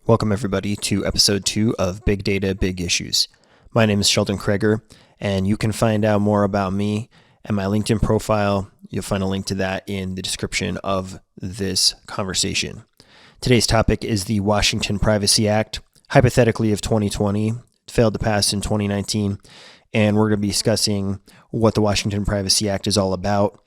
Welcome everybody to episode 2 of Big Data, Big Issues. My name is Sheldon Kreger, and you can find out more about me and my LinkedIn profile. You'll find a link to that in the description of this conversation. Today's topic is the Washington Privacy Act, hypothetically of 2020, failed to pass in 2019, and we're going to be discussing what the Washington Privacy Act is all about.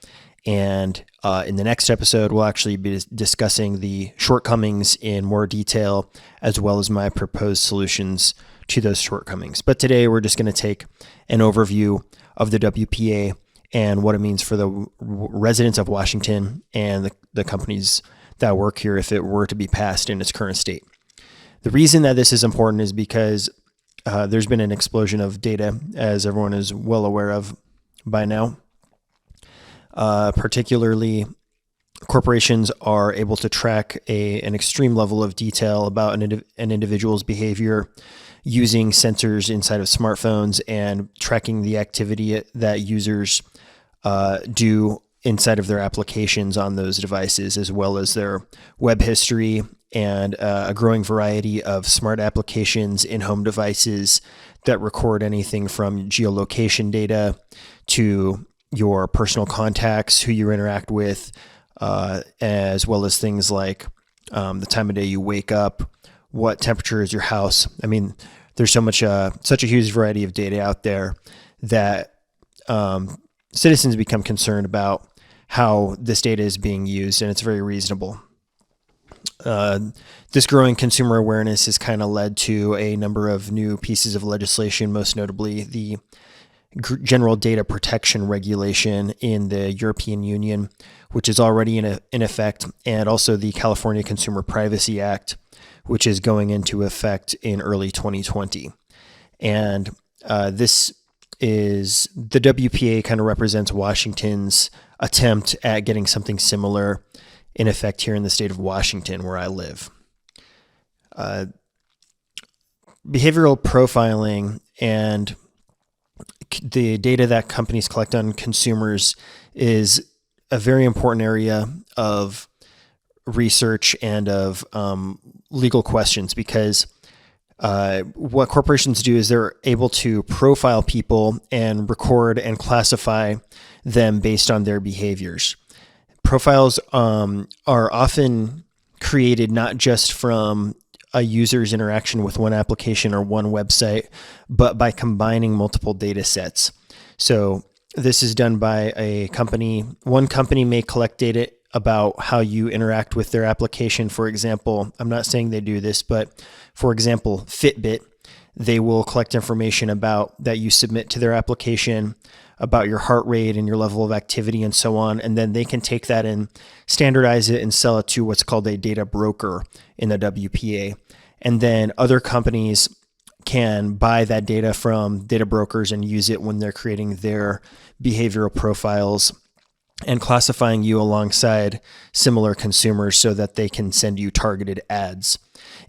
And in the next episode, we'll actually be discussing the shortcomings in more detail, as well as my proposed solutions to those shortcomings. But today, we're just going to take an overview of the WPA and what it means for the residents of Washington and the companies that work here if it were to be passed in its current state. The reason that this is important is because there's been an explosion of data, as everyone is well aware of by now. Particularly, corporations are able to track an extreme level of detail about an individual's behavior using sensors inside of smartphones and tracking the activity that users do inside of their applications on those devices, as well as their web history and a growing variety of smart applications in home devices that record anything from geolocation data to your personal contacts, who you interact with, as well as things like the time of day you wake up, what temperature is your house. I mean, there's such a huge variety of data out there that citizens become concerned about how this data is being used, and it's very reasonable. This growing consumer awareness has kind of led to a number of new pieces of legislation, most notably the General Data Protection Regulation in the European Union, which is already in effect, and also the California Consumer Privacy Act, which is going into effect in early 2020. And this is the WPA kind of represents Washington's attempt at getting something similar in effect here in the state of Washington, where I live. Behavioral profiling and the data that companies collect on consumers is a very important area of research and of legal questions, because what corporations do is they're able to profile people and record and classify them based on their behaviors. Profiles are often created not just from a user's interaction with one application or one website, but by combining multiple data sets. So this is done by a company. One company may collect data about how you interact with their application. For example, I'm not saying they do this, but for example, Fitbit, they will collect information about that you submit to their application about your heart rate and your level of activity and so on. And then they can take that and standardize it and sell it to what's called a data broker in the WPA. And then other companies can buy that data from data brokers and use it when they're creating their behavioral profiles and classifying you alongside similar consumers so that they can send you targeted ads.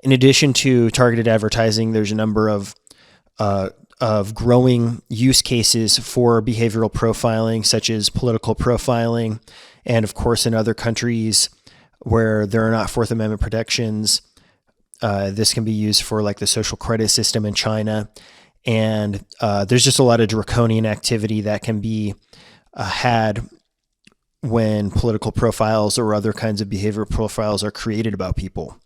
In addition to targeted advertising, there's a number of growing use cases for behavioral profiling, such as political profiling. And of course, in other countries where there are not Fourth Amendment protections, this can be used for like the social credit system in China. And there's just a lot of draconian activity that can be had when political profiles or other kinds of behavioral profiles are created about people.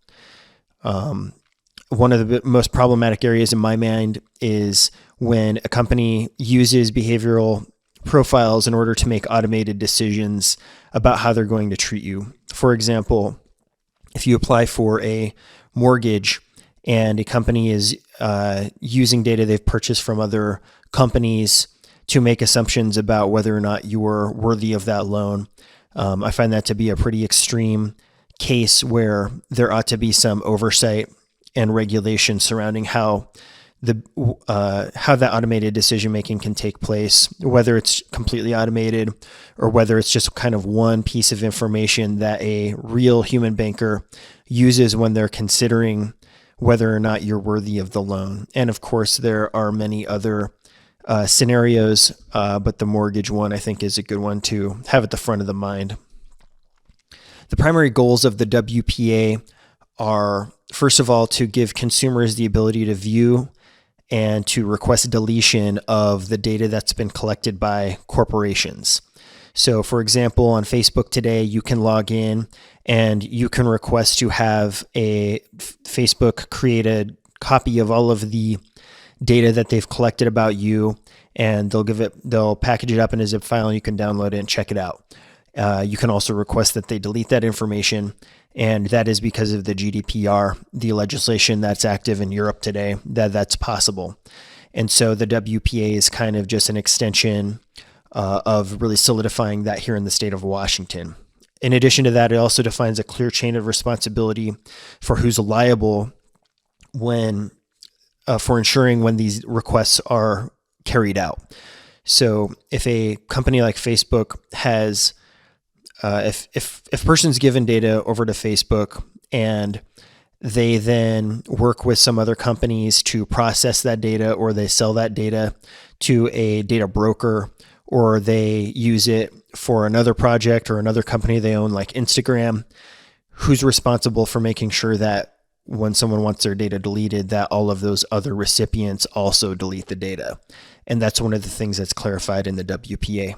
One of the most problematic areas in my mind is when a company uses behavioral profiles in order to make automated decisions about how they're going to treat you. For example, if you apply for a mortgage and a company is using data they've purchased from other companies to make assumptions about whether or not you are worthy of that loan, I find that to be a pretty extreme case where there ought to be some oversight and regulation surrounding how that automated decision making can take place, whether it's completely automated or whether it's just kind of one piece of information that a real human banker uses when they're considering whether or not you're worthy of the loan. And of course, there are many other scenarios, but the mortgage one I think is a good one to have at the front of the mind. The primary goals of the WPA are, first of all, to give consumers the ability to view and to request deletion of the data that's been collected by corporations. So, for example, on Facebook today, you can log in and you can request to have Facebook create a copy of all of the data that they've collected about you, and they'll package it up in a zip file, and you can download it and check it out. You can also request that they delete that information, and that is because of the GDPR, the legislation that's active in Europe today, that's possible. And so the WPA is kind of just an extension of really solidifying that here in the state of Washington. In addition to that, it also defines a clear chain of responsibility for who's liable for ensuring when these requests are carried out. So if a company like Facebook has, if a person's given data over to Facebook and they then work with some other companies to process that data, or they sell that data to a data broker, or they use it for another project or another company they own like Instagram, who's responsible for making sure that when someone wants their data deleted, that all of those other recipients also delete the data? And that's one of the things that's clarified in the WPA.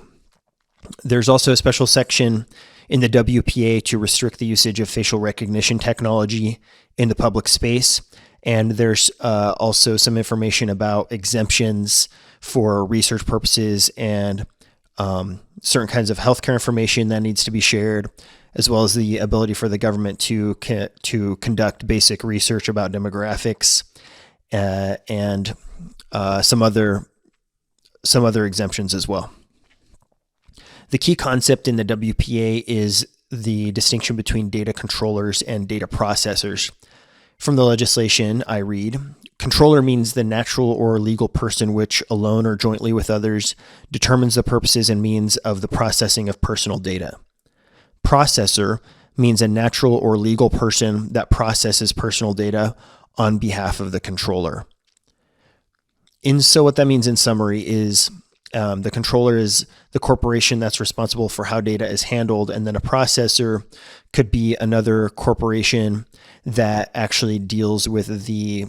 There's also a special section in the WPA to restrict the usage of facial recognition technology in the public space. And there's also some information about exemptions for research purposes and certain kinds of healthcare information that needs to be shared, as well as the ability for the government to conduct basic research about demographics and some other exemptions as well. The key concept in the WPA is the distinction between data controllers and data processors. From the legislation, I read, controller means the natural or legal person which, alone or jointly with others, determines the purposes and means of the processing of personal data. Processor means a natural or legal person that processes personal data on behalf of the controller. So what that means in summary is the controller is the corporation that's responsible for how data is handled, and then a processor could be another corporation that actually deals with the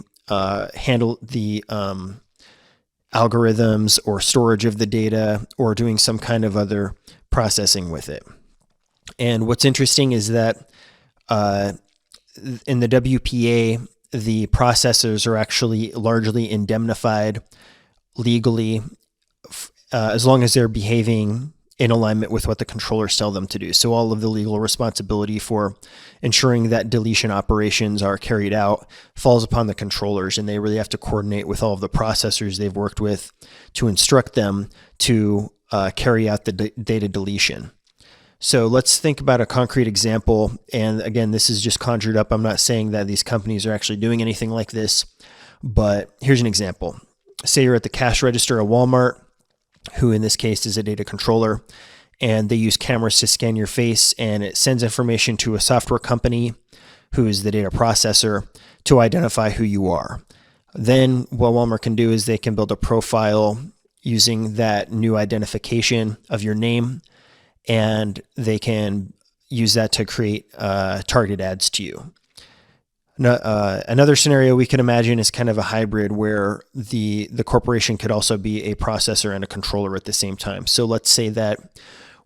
algorithms or storage of the data, or doing some kind of other processing with it. And what's interesting is that in the WPA, the processors are actually largely indemnified legally as long as they're behaving in alignment with what the controllers tell them to do. So all of the legal responsibility for ensuring that deletion operations are carried out falls upon the controllers, and they really have to coordinate with all of the processors they've worked with to instruct them to carry out the data deletion. So let's think about a concrete example. And again, this is just conjured up. I'm not saying that these companies are actually doing anything like this, but here's an example. Say you're at the cash register at Walmart, who in this case is a data controller, and they use cameras to scan your face, and it sends information to a software company, who is the data processor, to identify who you are. Then what Walmart can do is they can build a profile using that new identification of your name, and they can use that to create targeted ads to you. Another scenario we can imagine is kind of a hybrid where the corporation could also be a processor and a controller at the same time. So let's say that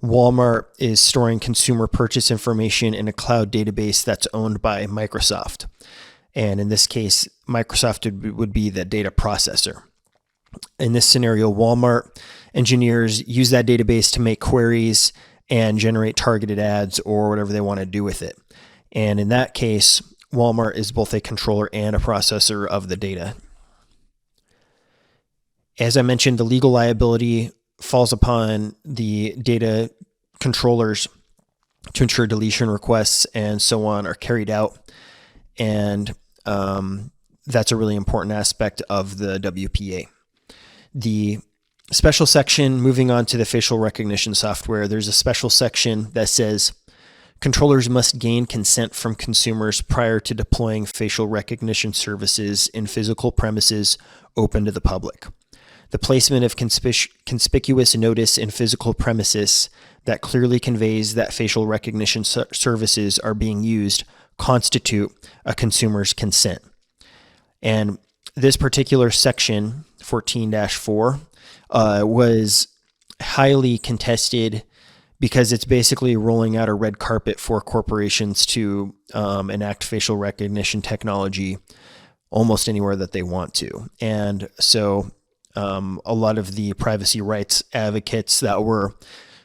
Walmart is storing consumer purchase information in a cloud database that's owned by Microsoft. And in this case, Microsoft would be the data processor. In this scenario, Walmart engineers use that database to make queries and generate targeted ads or whatever they want to do with it. And in that case, Walmart is both a controller and a processor of the data. As I mentioned, the legal liability falls upon the data controllers to ensure deletion requests and so on are carried out. And that's a really important aspect of the WPA. The special section, moving on to the facial recognition software, there's a special section that says, controllers must gain consent from consumers prior to deploying facial recognition services in physical premises open to the public. The placement of conspicuous notice in physical premises that clearly conveys that facial recognition services are being used constitute a consumer's consent. And this particular section, 14-4, was highly contested because it's basically rolling out a red carpet for corporations to enact facial recognition technology almost anywhere that they want to. And so a lot of the privacy rights advocates that were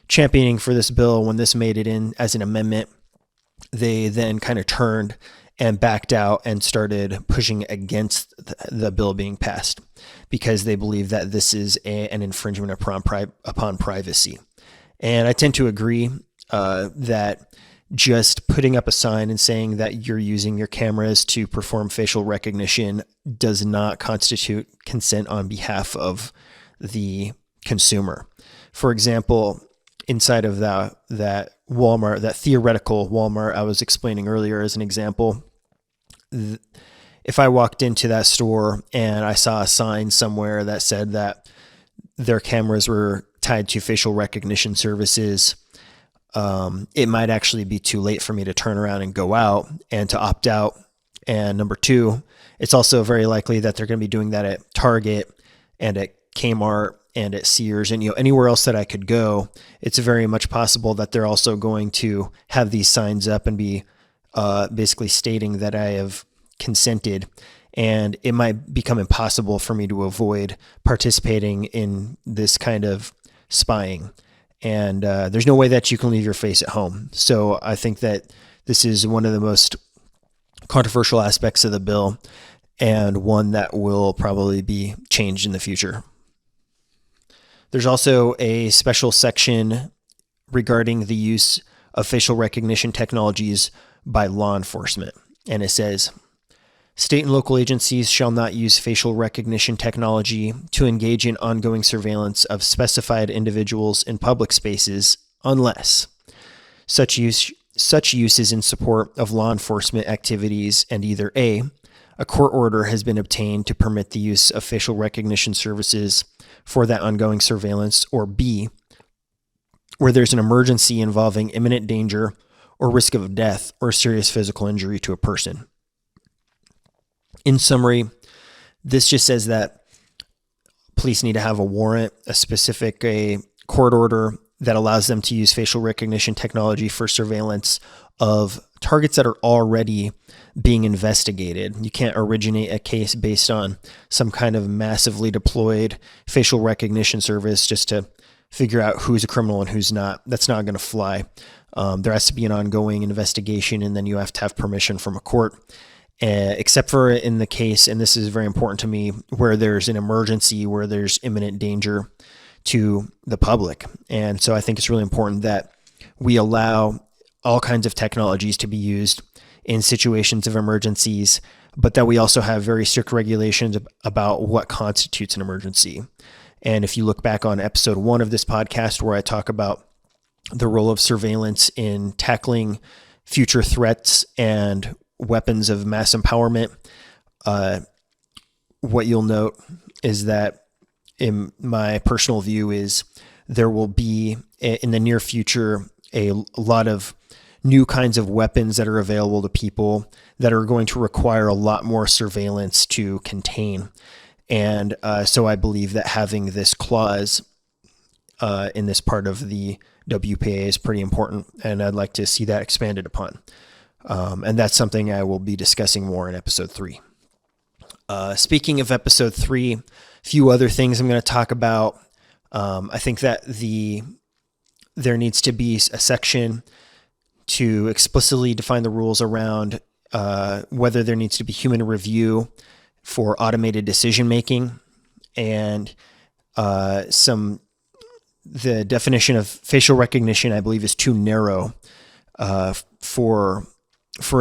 championing for this bill, when this made it in as an amendment, they then kind of turned and backed out and started pushing against the bill being passed because they believe that this is an infringement upon privacy. And I tend to agree that just putting up a sign and saying that you're using your cameras to perform facial recognition does not constitute consent on behalf of the consumer. For example, inside of that Walmart, that theoretical Walmart I was explaining earlier as an example, if I walked into that store and I saw a sign somewhere that said that their cameras were tied to facial recognition services, it might actually be too late for me to turn around and go out and to opt out. And number two, it's also very likely that they're going to be doing that at Target and at Kmart and at Sears and anywhere else that I could go. It's very much possible that they're also going to have these signs up and be basically stating that I have consented, and it might become impossible for me to avoid participating in this kind of spying. And there's no way that you can leave your face at home. So I think that this is one of the most controversial aspects of the bill, and one that will probably be changed in the future. There's also a special section regarding the use of facial recognition technologies by law enforcement. And it says, state and local agencies shall not use facial recognition technology to engage in ongoing surveillance of specified individuals in public spaces unless such use is in support of law enforcement activities and either A, a court order has been obtained to permit the use of facial recognition services for that ongoing surveillance, or B, where there's an emergency involving imminent danger or risk of death or serious physical injury to a person. In summary, this just says that police need to have a warrant, a specific court order that allows them to use facial recognition technology for surveillance of targets that are already being investigated. You can't originate a case based on some kind of massively deployed facial recognition service just to figure out who's a criminal and who's not. That's not going to fly. There has to be an ongoing investigation, and then you have to have permission from a court. Except for in the case, and this is very important to me, where there's an emergency, where there's imminent danger to the public. And so I think it's really important that we allow all kinds of technologies to be used in situations of emergencies, but that we also have very strict regulations about what constitutes an emergency. And if you look back on episode 1 of this podcast, where I talk about the role of surveillance in tackling future threats and weapons of mass empowerment, what you'll note is that, in my personal view, is there will be in the near future a lot of new kinds of weapons that are available to people that are going to require a lot more surveillance to contain. And so I believe that having this clause in this part of the WPA is pretty important, and I'd like to see that expanded upon. And that's something I will be discussing more in episode 3. Speaking of episode 3, a few other things I'm going to talk about. I think that there needs to be a section to explicitly define the rules around whether there needs to be human review for automated decision making, and the definition of facial recognition, I believe, is too narrow for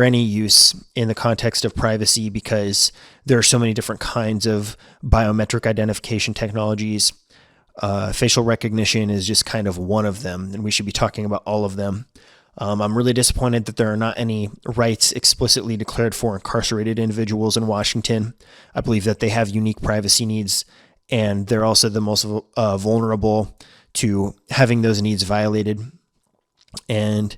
any use in the context of privacy, because there are so many different kinds of biometric identification technologies. Facial recognition is just kind of one of them, and we should be talking about all of them. I'm really disappointed that there are not any rights explicitly declared for incarcerated individuals in Washington. I believe that they have unique privacy needs, and they're also the most vulnerable to having those needs violated. And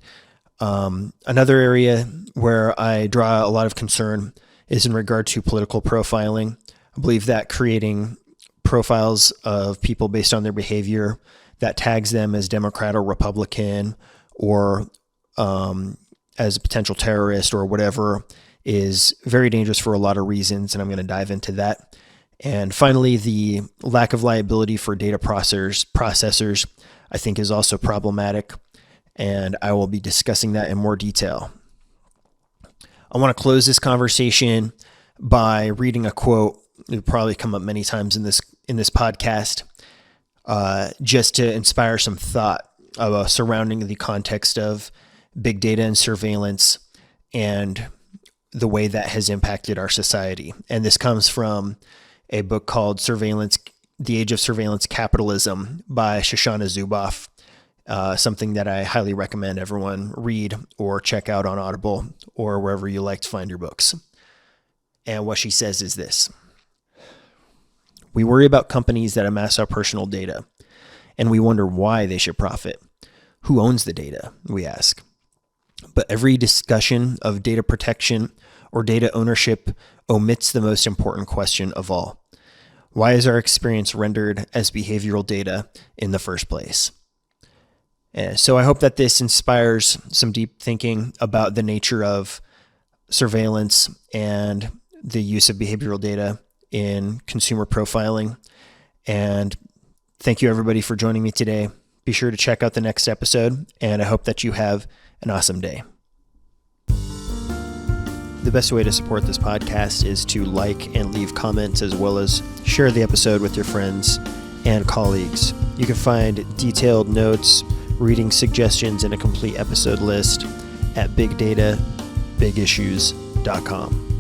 Another area where I draw a lot of concern is in regard to political profiling. I believe that creating profiles of people based on their behavior that tags them as Democrat or Republican or as a potential terrorist or whatever is very dangerous for a lot of reasons, and I'm going to dive into that. And finally, the lack of liability for data processors, I think, is also problematic, and I will be discussing that in more detail. I want to close this conversation by reading a quote. It'll probably come up many times in this podcast, just to inspire some thought surrounding the context of big data and surveillance and the way that has impacted our society. And this comes from a book called Surveillance, The Age of Surveillance Capitalism by Shoshana Zuboff, something that I highly recommend everyone read or check out on Audible or wherever you like to find your books. And what she says is this: we worry about companies that amass our personal data, and we wonder why they should profit. Who owns the data, we ask. But every discussion of data protection or data ownership omits the most important question of all. Why is our experience rendered as behavioral data in the first place? So I hope that this inspires some deep thinking about the nature of surveillance and the use of behavioral data in consumer profiling. And thank you, everybody, for joining me today. Be sure to check out the next episode, and I hope that you have an awesome day. The best way to support this podcast is to like and leave comments, as well as share the episode with your friends and colleagues. You can find detailed notes, reading suggestions, and a complete episode list at bigdatabigissues.com.